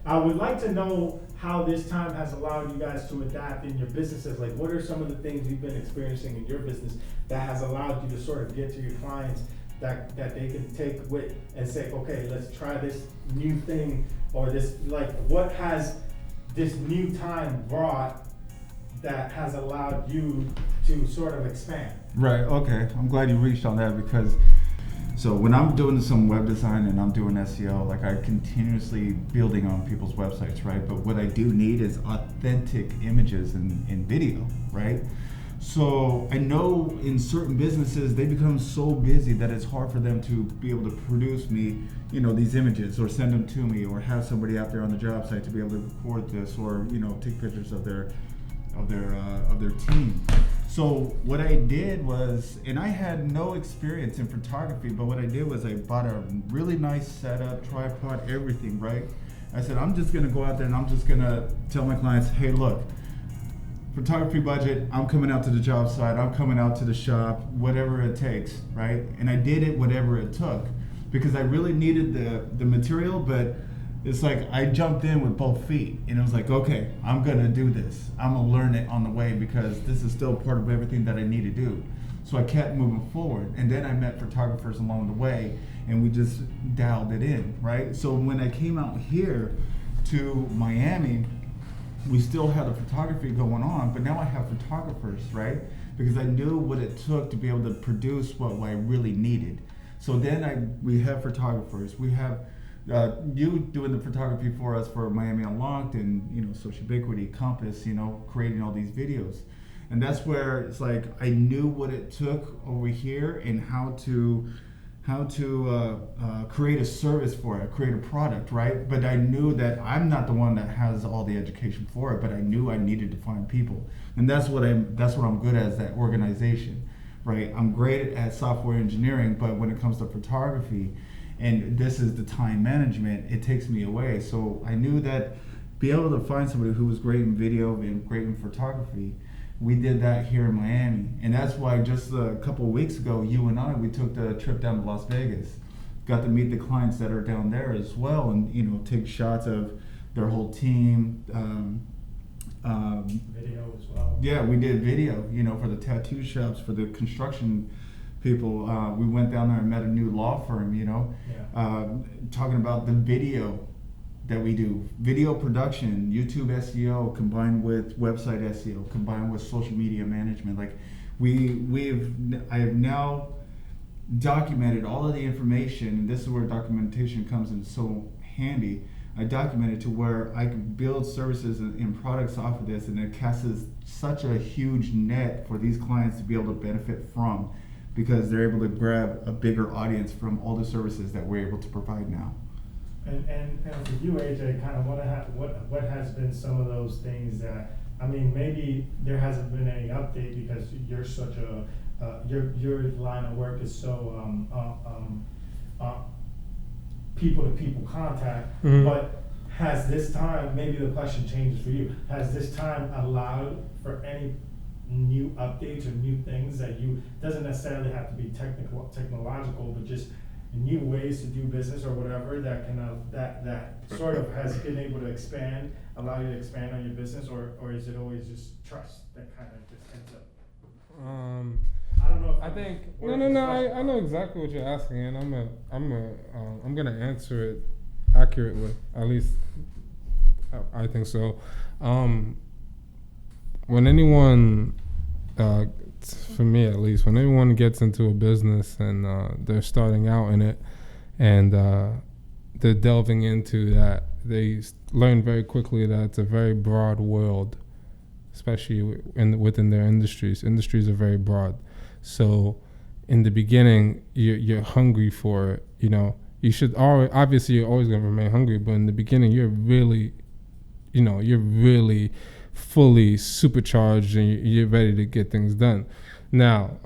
I would like to know how this time has allowed you guys to adapt in your businesses. Like, what are some of the things you've been experiencing in your business that has allowed you to sort of get to your clients that they can take with and say, okay, let's try this new thing, or this, like, what has this new time brought that has allowed you to sort of expand? Right, okay. I'm glad you reached on that, because so when I'm doing some web design and I'm doing SEO, like, I continuously building on people's websites, right? But what I do need is authentic images and video, right? So I know in certain businesses, they become so busy that it's hard for them to be able to produce me, these images, or send them to me, or have somebody out there on the job site to be able to record this, or, take pictures of their team. So what I did was, and I had no experience in photography, but what I did was I bought a really nice setup, tripod, everything, right? I said, I'm just gonna go out there and I'm just gonna tell my clients, hey, look, photography budget, I'm coming out to the job site, I'm coming out to the shop, whatever it takes, right? And I did it whatever it took, because I really needed the material, but it's like I jumped in with both feet, and it was like, okay, I'm gonna do this. I'm gonna learn it on the way, because this is still part of everything that I need to do. So I kept moving forward, and then I met photographers along the way, and we just dialed it in, right? So when I came out here to Miami, we still had the photography going on, but now I have photographers, right? Because I knew what it took to be able to produce what I really needed. So then we have photographers. We have you doing the photography for us for Miami Unlocked, and Social Ubiquity, Compass, creating all these videos. And that's where it's like I knew what it took over here, and how to create a service for it, create a product, right? But I knew that I'm not the one that has all the education for it, but I knew I needed to find people. And that's what I'm good at, is that organization, right? I'm great at software engineering, but when it comes to photography, and this is the time management, it takes me away. So I knew that be able to find somebody who was great in video and great in photography, we did that here in Miami. And that's why just a couple of weeks ago, you and I, we took the trip down to Las Vegas. Got to meet the clients that are down there as well, and take shots of their whole team. Video as well. Yeah, we did video, for the tattoo shops, for the construction people. We went down there and met a new law firm, talking about the video that we do, video production, YouTube SEO combined with website SEO, combined with social media management. Like I have now documented all of the information, and this is where documentation comes in so handy. I documented to where I can build services and products off of this, and it casts such a huge net for these clients to be able to benefit from, because they're able to grab a bigger audience from all the services that we're able to provide now. And for you, AJ, kind of what has been some of those things that, maybe there hasn't been any update because you're such your line of work is so people to people contact, Mm-hmm. but has this time, maybe the question changes for you, has this time allowed for any new updates or new things that doesn't necessarily have to be technological, but just new ways to do business or whatever that can that sort of has been able to allow you to expand on your business, or is it always just trust that kind of just ends up? I don't know if I think I know exactly what you're asking, and I'm gonna answer it accurately. At least I think so. When anyone, for me at least, when anyone gets into a business and they're starting out in it, and they're delving into that, they learn very quickly that it's a very broad world, especially within their industries. Industries are very broad. So in the beginning, you're hungry for it. You should obviously you're always going to remain hungry, but in the beginning, you're really fully supercharged and you're ready to get things done. Now,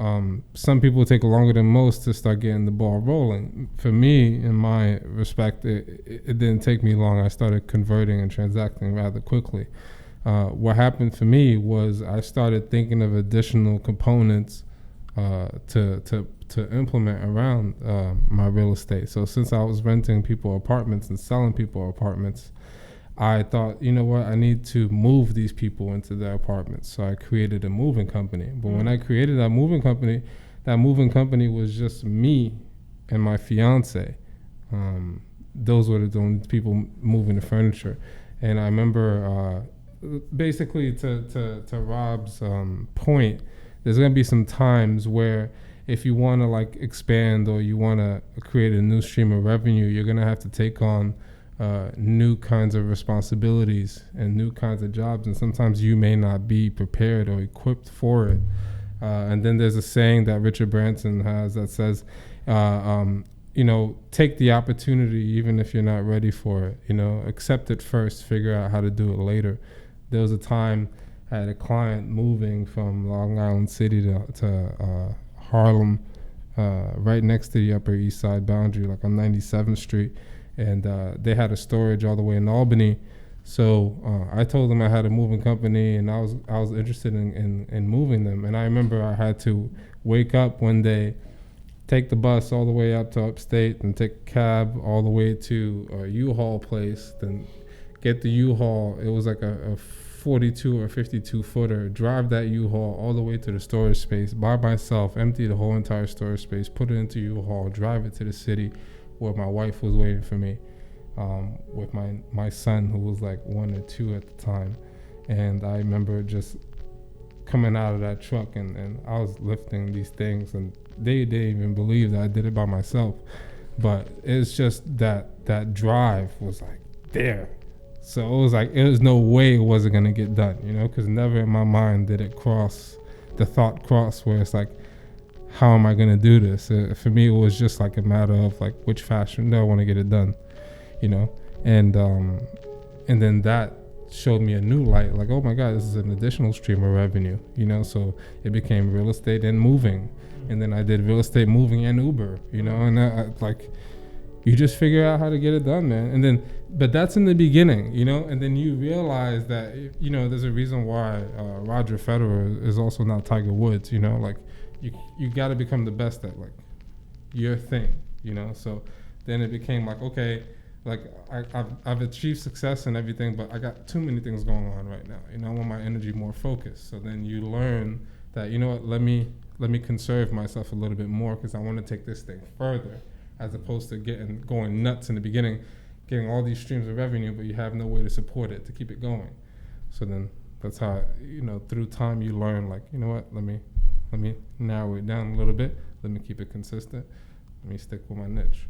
some people take longer than most to start getting the ball rolling. For me, in my respect, it didn't take me long. I started converting and transacting rather quickly. What happened for me was I started thinking of additional components to implement around my real estate. So since I was renting people apartments and selling people apartments, I thought, you know what, I need to move these people into their apartments. So I created a moving company. But when I created that moving company was just me and my fiance. Those were the only people moving the furniture. And I remember, basically to Rob's point, there's going to be some times where if you want to like expand or you want to create a new stream of revenue, you're going to have to take on new kinds of responsibilities and new kinds of jobs, and sometimes you may not be prepared or equipped for it. And then there's a saying that Richard Branson has that says, take the opportunity even if you're not ready for it. Accept it first, figure out how to do it later. There was a time I had a client moving from Long Island City to Harlem, right next to the Upper East Side boundary, like on 97th Street. And they had a storage all the way in Albany. So I told them I had a moving company and I was interested in moving them. And I remember I had to wake up one day, take the bus all the way up to upstate and take a cab all the way to a U-Haul place, then get the U-Haul. It was like a 42 or 52 footer, drive that U-Haul all the way to the storage space by myself, empty the whole entire storage space, put it into U-Haul, drive it to the city where my wife was waiting for me, with my son who was like 1 or 2 at the time. And I remember just coming out of that truck and I was lifting these things and they didn't even believe that I did it by myself. But it's just that drive was like there. So it was like, it was no way it wasn't gonna get done, because never in my mind did it cross where it's like, how am I gonna do this? For me, it was just like a matter of like, which fashion do I want to get it done, and then that showed me a new light, like, oh my God, this is an additional stream of revenue, so it became real estate and moving. And then I did real estate, moving, and Uber, and like, you just figure out how to get it done, man. And then, but that's in the beginning, and then you realize that, there's a reason why Roger Federer is also not Tiger Woods, like, you got to become the best at like your thing, so then it became like, okay, like I've achieved success and everything, but I got too many things going on right now, I want my energy more focused. So then you learn that, let me conserve myself a little bit more, because I want to take this thing further, as opposed to going nuts in the beginning, getting all these streams of revenue, but you have no way to support it, to keep it going. So then that's how, through time you learn, like, let me narrow it down a little bit. Let me keep it consistent. Let me stick with my niche.